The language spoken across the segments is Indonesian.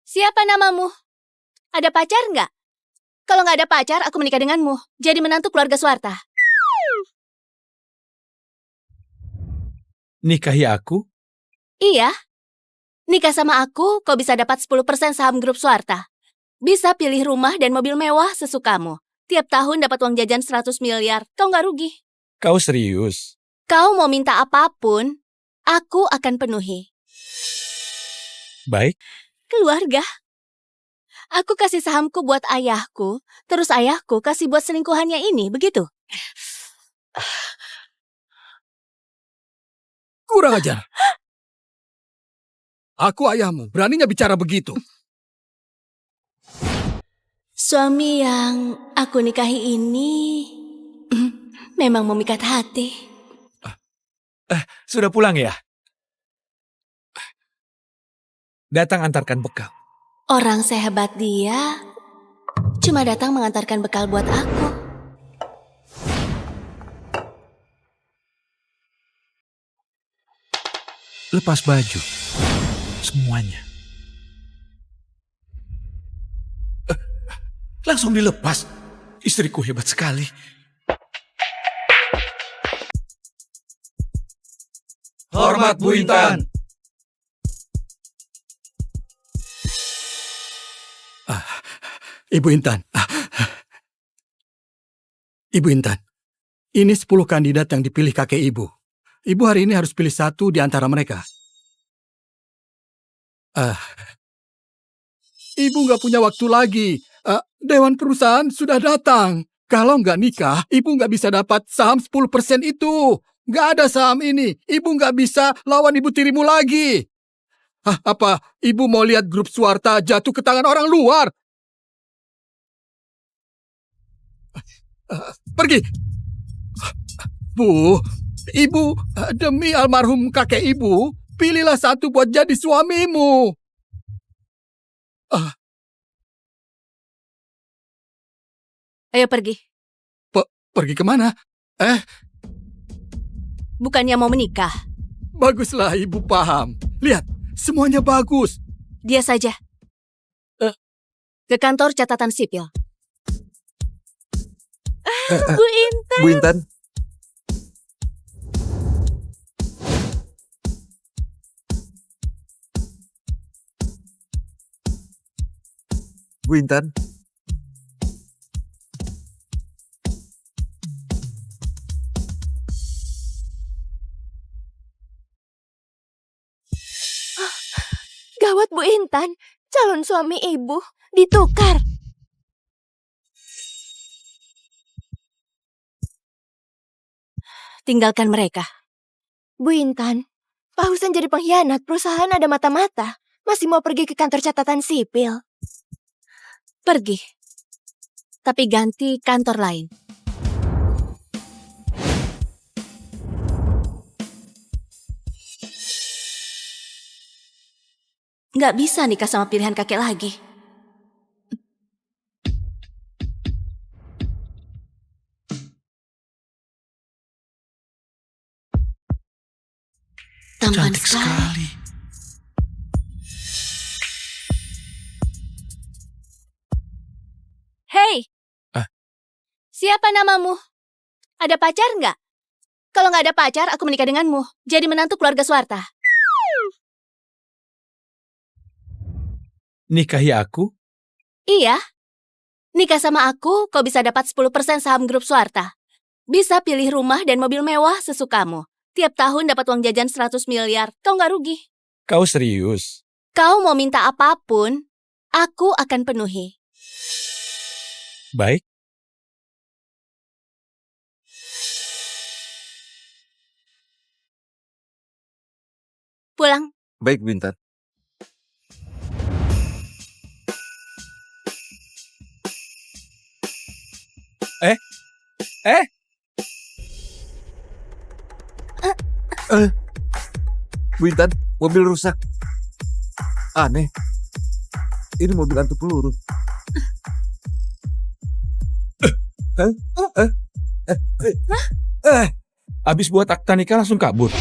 Siapa namamu? Ada pacar nggak? Kalau nggak ada pacar, aku menikah denganmu. Jadi menantu keluarga Suwarta. Nikahi aku? Iya. Nikah sama aku, kau bisa dapat 10% saham grup Suwarta. Bisa pilih rumah dan mobil mewah sesukamu. Tiap tahun dapat uang jajan 100 miliar. Kau nggak rugi. Kau serius? Kau mau minta apapun, aku akan penuhi. Baik. Keluarga. Aku kasih sahamku buat ayahku, terus ayahku kasih buat selingkuhannya ini, begitu? Kurang ajar. Aku ayahmu, beraninya bicara begitu. Suami yang aku nikahi ini memang memikat hati. Sudah pulang ya? Datang antarkan bekal. Orang sehebat dia cuma datang mengantarkan bekal buat aku. Lepas baju. Semuanya. Langsung dilepas. Istriku hebat sekali. Hormat Bu Intan. Ibu Intan. Ibu Intan. Ini 10 kandidat yang dipilih kakek ibu. Ibu hari ini harus pilih satu di antara mereka. Ibu nggak punya waktu lagi. Dewan perusahaan sudah datang. Kalau nggak nikah, ibu nggak bisa dapat saham 10% itu. Nggak ada saham ini. Ibu nggak bisa lawan ibu tirimu lagi. Apa ibu mau lihat grup Suwarta jatuh ke tangan orang luar? Pergi. Bu, ibu, demi almarhum kakek ibu, pilihlah satu buat jadi suamimu. Ayo pergi. Pergi kemana? Bukannya mau menikah. Baguslah ibu paham. Lihat, semuanya bagus. Dia saja. Ke kantor catatan sipil. Bu Intan. Bu Intan. Bu Intan. Gawat Bu Intan, calon suami ibu ditukar. Tinggalkan mereka. Bu Intan, Pak Husen jadi pengkhianat, perusahaan ada mata-mata. Masih mau pergi ke kantor catatan sipil. Pergi. Tapi ganti kantor lain. Nggak bisa nikah sama pilihan kakek lagi. Tampan Cantik sekali. Hei! Siapa namamu? Ada pacar nggak? Kalau nggak ada pacar, aku menikah denganmu. Jadi menantu keluarga Suwarta. Nikahi aku? Iya. Nikah sama aku, kau bisa dapat 10% saham grup Suwarta. Bisa pilih rumah dan mobil mewah sesukamu. Tiap tahun dapat uang jajan 100 miliar. Kau nggak rugi. Kau serius? Kau mau minta apapun, aku akan penuhi. Baik. Pulang. Baik, Bu Intan. Bu Intan, mobil rusak. Aneh. Ini mobil anti peluru. Abis buat akta nikah langsung kabur.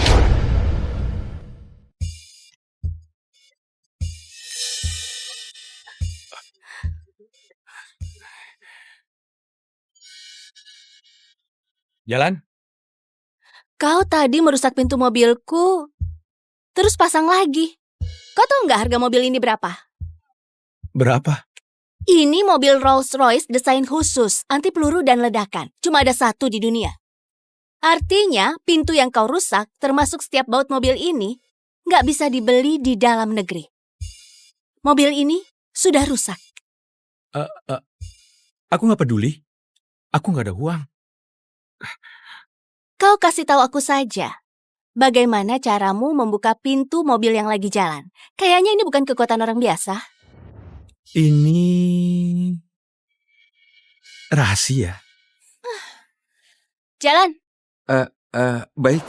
Jalan? Kau tadi merusak pintu mobilku, terus pasang lagi. Kau tahu nggak harga mobil ini berapa? Berapa? Ini mobil Rolls-Royce desain khusus, anti peluru dan ledakan. Cuma ada satu di dunia. Artinya, pintu yang kau rusak, termasuk setiap baut mobil ini, nggak bisa dibeli di dalam negeri. Mobil ini sudah rusak. Aku nggak peduli. Aku nggak ada uang. Kau kasih tahu aku saja. Bagaimana caramu membuka pintu mobil yang lagi jalan? Kayaknya ini bukan kekuatan orang biasa. Ini rahasia. Jalan. Baik.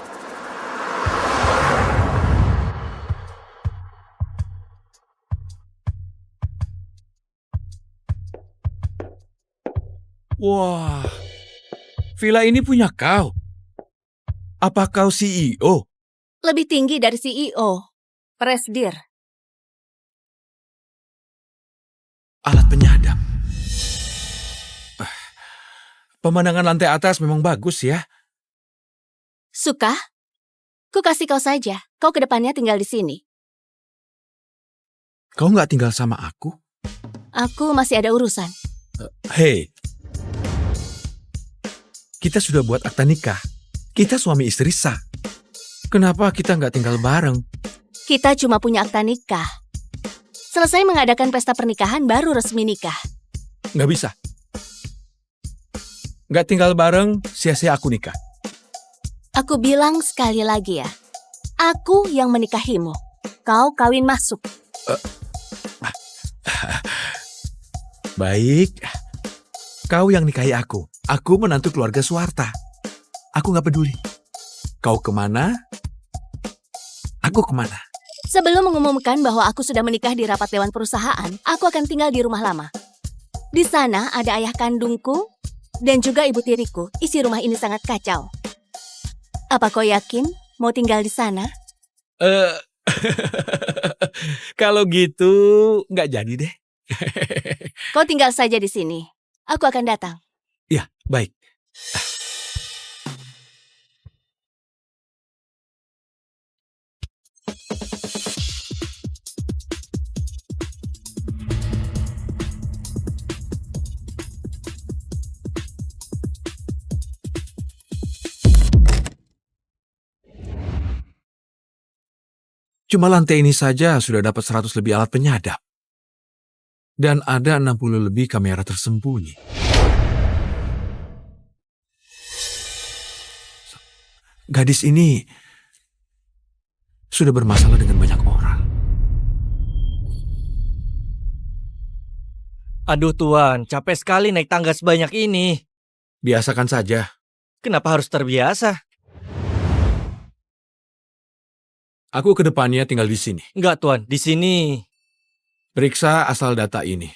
Wah, villa ini punya kau. Apa kau CEO? Lebih tinggi dari CEO. Presdir. Alat penyadap. Pemandangan lantai atas memang bagus ya. Suka? Ku kasih kau saja. Kau ke depannya tinggal di sini. Kau nggak tinggal sama aku? Aku masih ada urusan. Hei, kita sudah buat akta nikah. Kita suami istri sah. Kenapa kita nggak tinggal bareng? Kita cuma punya akta nikah. Selesai mengadakan pesta pernikahan baru resmi nikah. Nggak bisa. Nggak tinggal bareng, sia-sia aku nikah. Aku bilang sekali lagi ya. Aku yang menikahimu. Kau kawin masuk. Baik. Kau yang nikahi aku. Aku menantu keluarga Suwarta. Aku nggak peduli. Kau kemana? Aku kemana? Sebelum mengumumkan bahwa aku sudah menikah di rapat dewan perusahaan, aku akan tinggal di rumah lama. Di sana ada ayah kandungku dan juga ibu tiriku. Isi rumah ini sangat kacau. Apa kau yakin mau tinggal di sana? Kalau gitu nggak jadi deh. Kau tinggal saja di sini. Aku akan datang. Ya, baik. Cuma lantai ini saja sudah dapat 100 lebih alat penyadap. Dan ada 60 lebih kamera tersembunyi. Gadis ini sudah bermasalah dengan banyak orang. Aduh Tuan, capek sekali naik tangga sebanyak ini. Biasakan saja. Kenapa harus terbiasa? Aku ke depannya tinggal di sini. Enggak Tuan, di sini. Periksa asal data ini.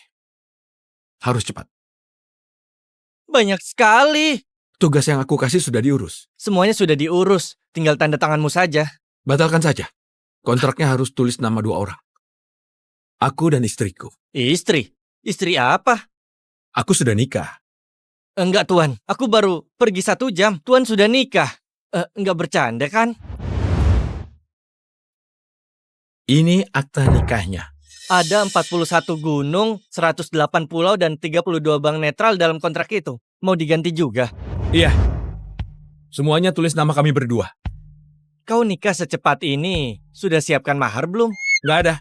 Harus cepat. Banyak sekali. Tugas yang aku kasih sudah diurus. Semuanya sudah diurus, tinggal tanda tanganmu saja. Batalkan saja. Kontraknya harus tulis nama 2 orang. Aku dan istriku. Istri? Istri apa? Aku sudah nikah. Enggak Tuan, aku baru pergi 1 jam. Tuan sudah nikah. Enggak bercanda kan? Ini akta nikahnya. Ada 41 gunung, 108 pulau, dan 32 bank netral dalam kontrak itu. Mau diganti juga? Iya. Semuanya tulis nama kami berdua. Kau nikah secepat ini, sudah siapkan mahar belum? Nggak ada.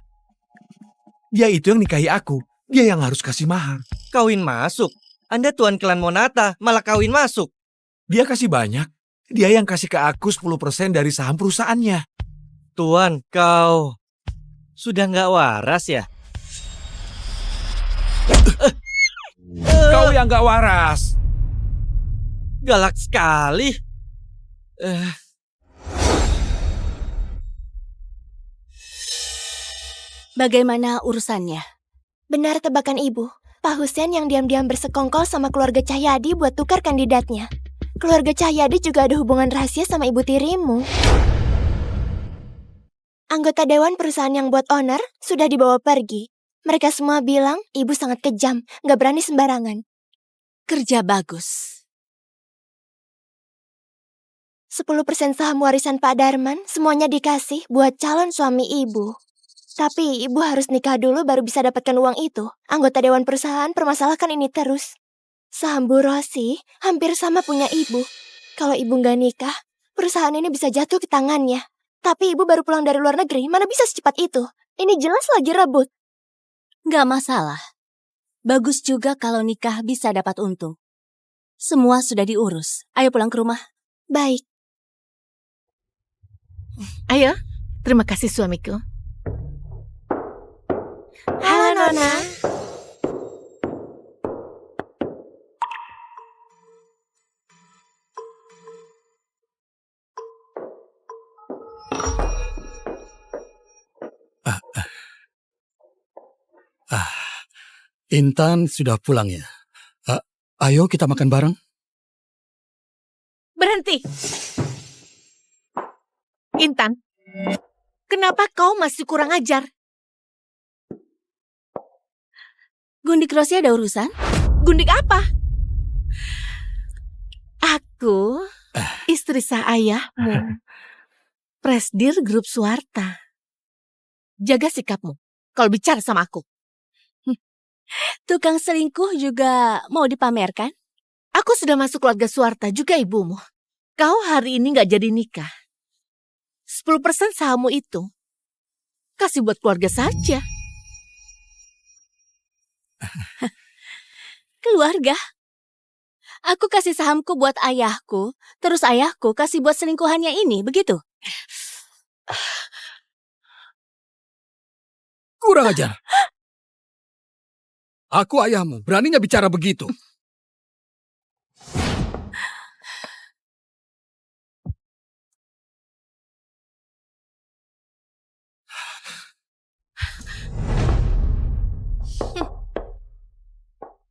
Dia itu yang nikahi aku. Dia yang harus kasih mahar. Kawin masuk? Anda Tuan Klan Monata, malah kawin masuk. Dia kasih banyak. Dia yang kasih ke aku 10% dari saham perusahaannya. Tuan, kau sudah nggak waras ya? Kau yang nggak waras. Galak sekali. Bagaimana urusannya? Benar tebakan ibu. Pak Hussein yang diam-diam bersekongkol sama keluarga Cahyadi buat tukar kandidatnya. Keluarga Cahyadi juga ada hubungan rahasia sama ibu tirimu. Anggota dewan perusahaan yang buat owner sudah dibawa pergi. Mereka semua bilang ibu sangat kejam, gak berani sembarangan. Kerja bagus. 10% saham warisan Pak Darman semuanya dikasih buat calon suami ibu. Tapi ibu harus nikah dulu baru bisa dapatkan uang itu. Anggota dewan perusahaan permasalahkan ini terus. Saham Bu Rosi hampir sama punya ibu. Kalau ibu nggak nikah, perusahaan ini bisa jatuh ke tangannya. Tapi ibu baru pulang dari luar negeri, mana bisa secepat itu? Ini jelas lagi rebut. Nggak masalah. Bagus juga kalau nikah bisa dapat untung. Semua sudah diurus. Ayo pulang ke rumah. Baik. Ayo, terima kasih suamiku. Halo, Nona. Intan sudah pulang ya. Ayo kita makan bareng. Berhenti. Intan, kenapa kau masih kurang ajar? Gundik Rosi ada urusan? Gundik apa? Aku, istri sah ayahmu. Presdir Grup Suwarta. Jaga sikapmu kalau bicara sama aku. Tukang selingkuh juga mau dipamerkan? Aku sudah masuk keluarga Suwarta juga ibumu. Kau hari ini gak jadi nikah. 10% sahammu itu kasih buat keluarga saja. Keluarga? Aku kasih sahamku buat ayahku, terus ayahku kasih buat selingkuhannya ini, begitu? Kurang ajar. Aku ayahmu, beraninya bicara begitu.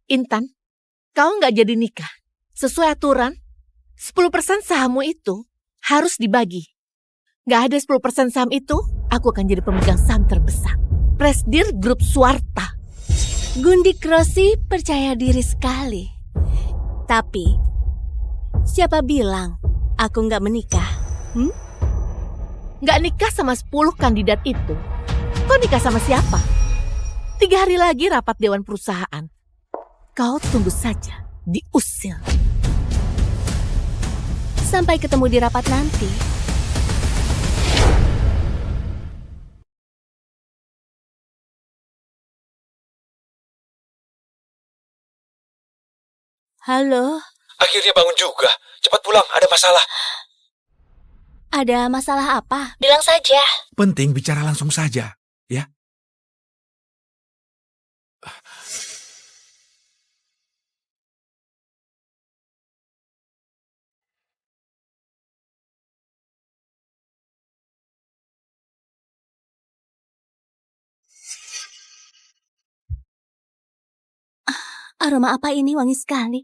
Intan, kau nggak jadi nikah. Sesuai aturan, 10% sahammu itu harus dibagi. Nggak ada 10% saham itu, aku akan jadi pemegang saham terbesar. Presdir Grup Suwarta. Gundik Rosi percaya diri sekali. Tapi, siapa bilang aku nggak menikah? Nggak nikah sama 10 kandidat itu. Kau nikah sama siapa? 3 hari lagi rapat Dewan Perusahaan. Kau tunggu saja, diusir. Sampai ketemu di rapat nanti. Halo, Akhirnya bangun juga. Cepat pulang, ada masalah. ada masalah apa? Bilang saja. Penting bicara langsung saja, ya. Aroma apa ini wangi sekali?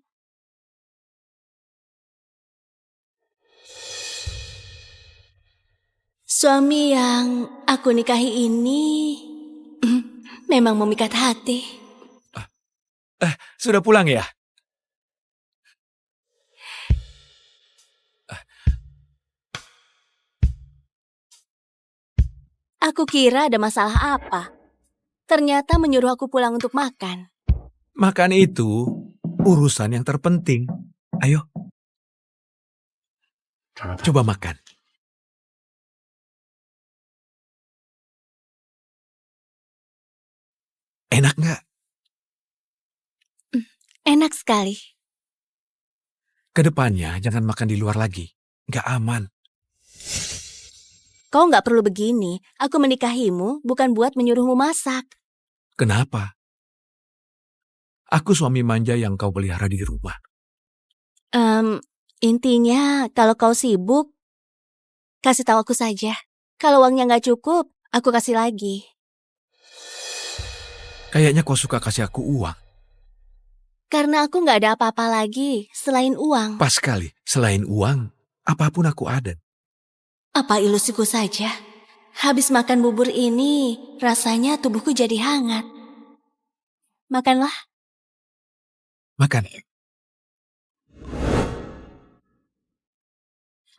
Suami yang aku nikahi ini memang memikat hati. Sudah pulang ya? Aku kira ada masalah apa. Ternyata menyuruh aku pulang untuk makan. Makan itu urusan yang terpenting. Ayo. Coba makan. Enak nggak? Enak sekali. Kedepannya jangan makan di luar lagi. Nggak aman. Kau nggak perlu begini. Aku menikahimu bukan buat menyuruhmu masak. Kenapa? Aku suami manja yang kau pelihara di rumah. Intinya kalau kau sibuk, kasih tahu aku saja. Kalau uangnya nggak cukup, aku kasih lagi. Kayaknya kau suka kasih aku uang. Karena aku nggak ada apa-apa lagi selain uang. Pas sekali, selain uang, apapun aku ada. Apa ilusiku saja? Habis makan bubur ini, rasanya tubuhku jadi hangat. Makanlah. Makan.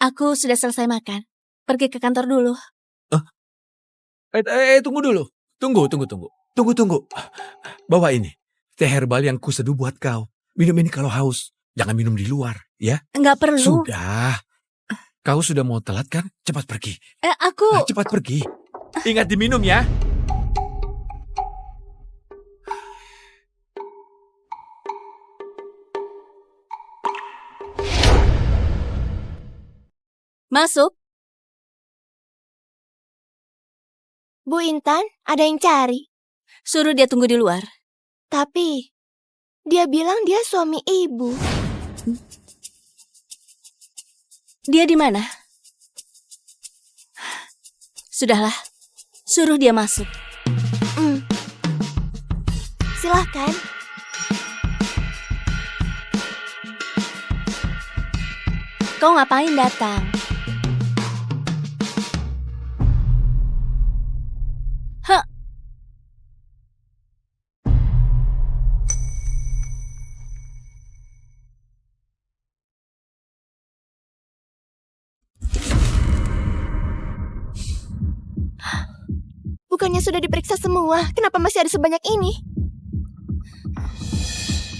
Aku sudah selesai makan. Pergi ke kantor dulu. Tunggu dulu. Tunggu. Bawa ini. Teh herbal yang kuseduh buat kau. Minum ini kalau haus. Jangan minum di luar, ya? Enggak perlu. Sudah. Kau sudah mau telat kan? Cepat pergi. Cepat pergi. Ingat diminum ya. Masuk. Bu Intan, ada yang cari. Suruh dia tunggu di luar. Tapi, dia bilang dia suami ibu. Dia di mana? Sudahlah. Suruh dia masuk. Silahkan. Kau ngapain datang? Hah? Bukannya sudah diperiksa semua, kenapa masih ada sebanyak ini?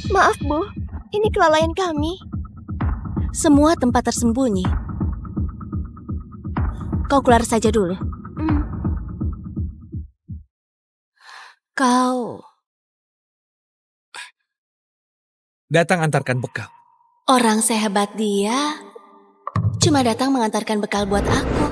Maaf, Bu. Ini kelalaian kami. Semua tempat tersembunyi. Kau keluar saja dulu. Kau Datang antarkan bekal. orang sehebat dia, cuma datang mengantarkan bekal buat aku.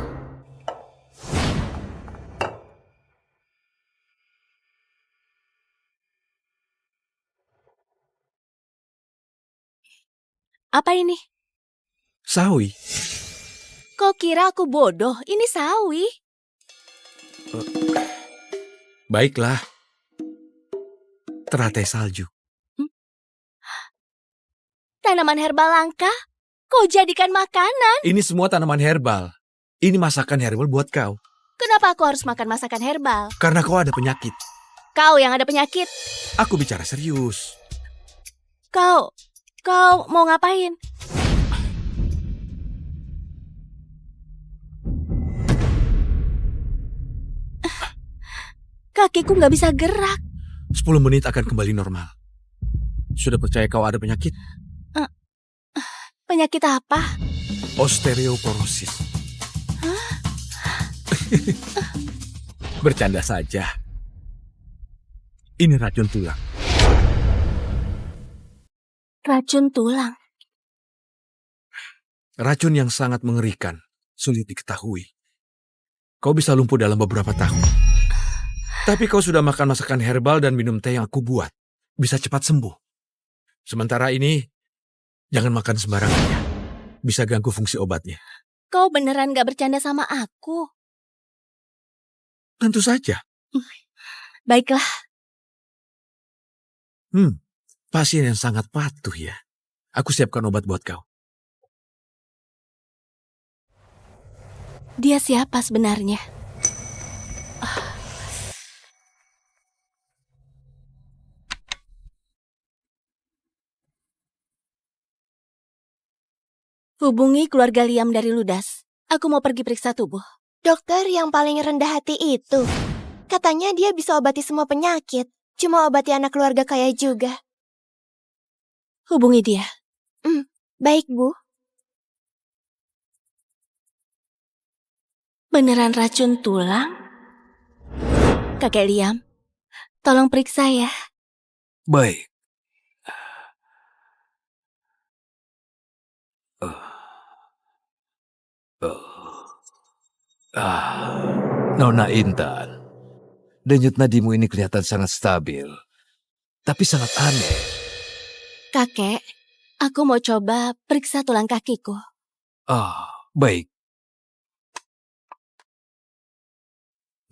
Apa ini? Sawi. Kau kira aku bodoh? Ini sawi. Baiklah. Teratai salju. Tanaman herbal langka? Kau jadikan makanan? Ini semua tanaman herbal. Ini masakan herbal buat kau. Kenapa aku harus makan masakan herbal? Karena kau ada penyakit. Kau yang ada penyakit. Aku bicara serius. Kau mau ngapain? Kakiku nggak bisa gerak. 10 menit akan kembali normal. Sudah percaya kau ada penyakit? Penyakit apa? Osteoporosis. Bercanda saja. Ini racun tulang. Racun tulang. Racun yang sangat mengerikan, sulit diketahui. Kau bisa lumpuh dalam beberapa tahun. Tapi kau sudah makan masakan herbal dan minum teh yang aku buat. Bisa cepat sembuh. Sementara ini, jangan makan sembarangan ya. Bisa ganggu fungsi obatnya. Kau beneran gak bercanda sama aku? Tentu saja. Baiklah. Pasien yang sangat patuh ya. Aku siapkan obat buat kau. Dia siapa sebenarnya? Hubungi keluarga Liam dari Ludas. Aku mau pergi periksa tubuh. Dokter yang paling rendah hati itu. Katanya dia bisa obati semua penyakit. Cuma obati anak keluarga kaya juga. Hubungi dia. Baik, Bu. Beneran racun tulang? Kakek Liam, tolong periksa ya. Baik. Nona Intan, denyut nadimu ini kelihatan sangat stabil, tapi sangat aneh. Kakek, aku mau coba periksa tulang kakiku. Baik.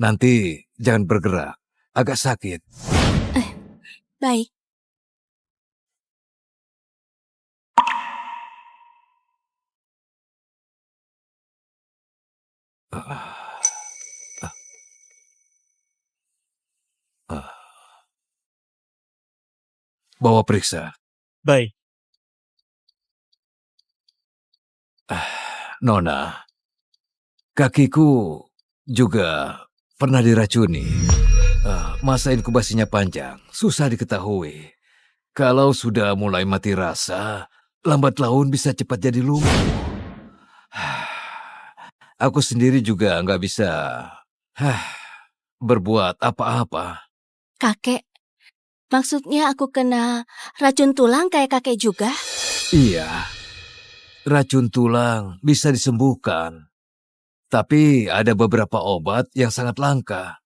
Nanti jangan bergerak, agak sakit. Baik. Bawa periksa. Baik. Nona, kakiku juga pernah diracuni. Masa inkubasinya panjang, susah diketahui. Kalau sudah mulai mati rasa, lambat laun bisa cepat jadi lumpuh. Aku sendiri juga nggak bisa berbuat apa-apa. Kakek, maksudnya aku kena racun tulang kayak kakek juga? Iya, racun tulang bisa disembuhkan. Tapi ada beberapa obat yang sangat langka.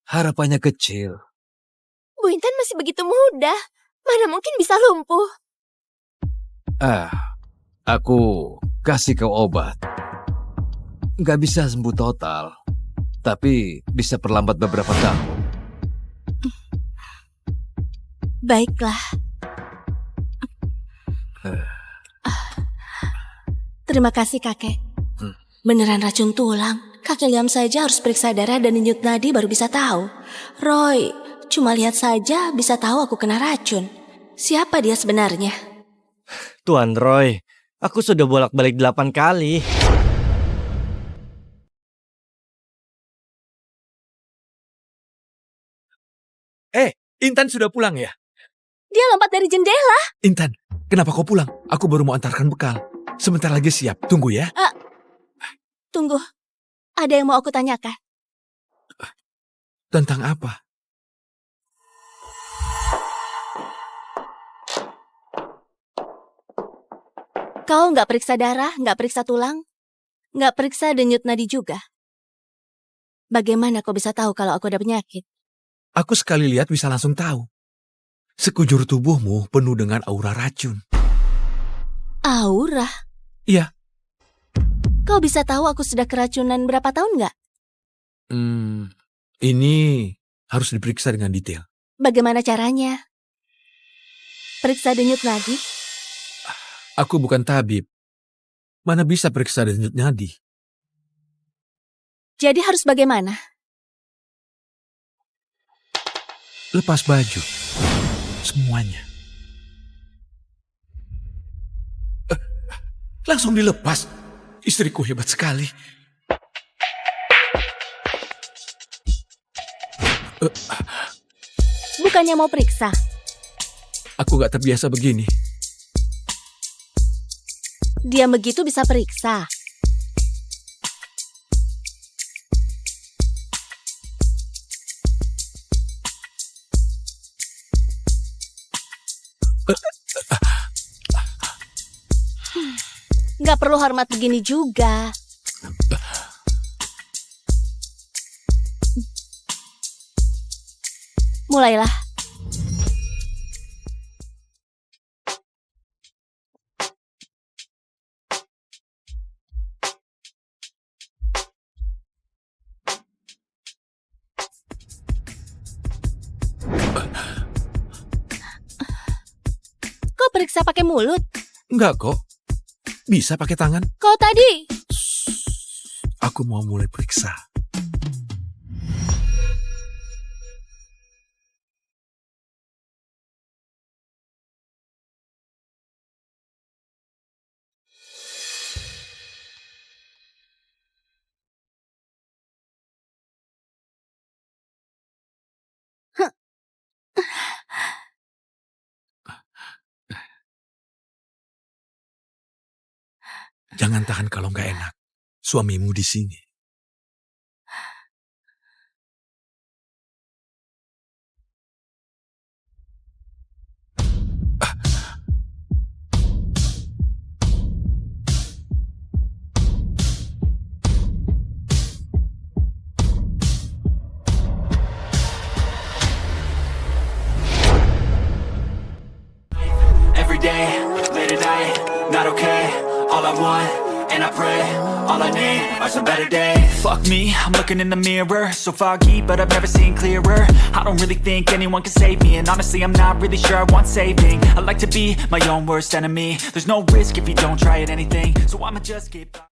Harapannya kecil. Bu Intan masih begitu muda. Mana mungkin bisa lumpuh? Aku kasih kau obat. Nggak bisa sembuh total, tapi bisa perlambat beberapa tahun. Baiklah. Terima kasih, kakek. Beneran racun tulang. Kakek Liam saja harus periksa darah dan denyut nadi baru bisa tahu. Roy, cuma lihat saja bisa tahu aku kena racun. Siapa dia sebenarnya? Tuan Roy, aku sudah bolak-balik 8 kali. Intan sudah pulang ya? Dia lompat dari jendela. Intan, kenapa kau pulang? Aku baru mau antarkan bekal. Sebentar lagi siap, tunggu ya. Tunggu, ada yang mau aku tanyakan. Tentang apa? Kau nggak periksa darah, nggak periksa tulang, nggak periksa denyut nadi juga. Bagaimana kau bisa tahu kalau aku ada penyakit? Aku sekali lihat bisa langsung tahu. Sekujur tubuhmu penuh dengan aura racun. Aura? Iya. Kau bisa tahu aku sudah keracunan berapa tahun nggak? Ini harus diperiksa dengan detail. Bagaimana caranya? Periksa denyut nadi? Aku bukan tabib. Mana bisa periksa denyut nadi? Jadi harus bagaimana? Lepas baju. Semuanya. Langsung dilepas. Istriku hebat sekali. Bukannya mau periksa? Aku gak terbiasa begini. Diam begitu bisa periksa. Nggak perlu hormat begini juga. Mulailah. Kau periksa pakai mulut? Enggak kok. Bisa pakai tangan. Kau tadi. Aku mau mulai periksa. Jangan tahan kalau nggak enak. Suamimu di sini. Every day, late at night, not okay. All I want, and I pray, all I need are some better days. Fuck me, I'm looking in the mirror, so foggy, but I've never seen clearer. I don't really think anyone can save me, and honestly I'm not really sure I want saving. I like to be my own worst enemy. There's no risk if you don't try at anything, so I'ma just keep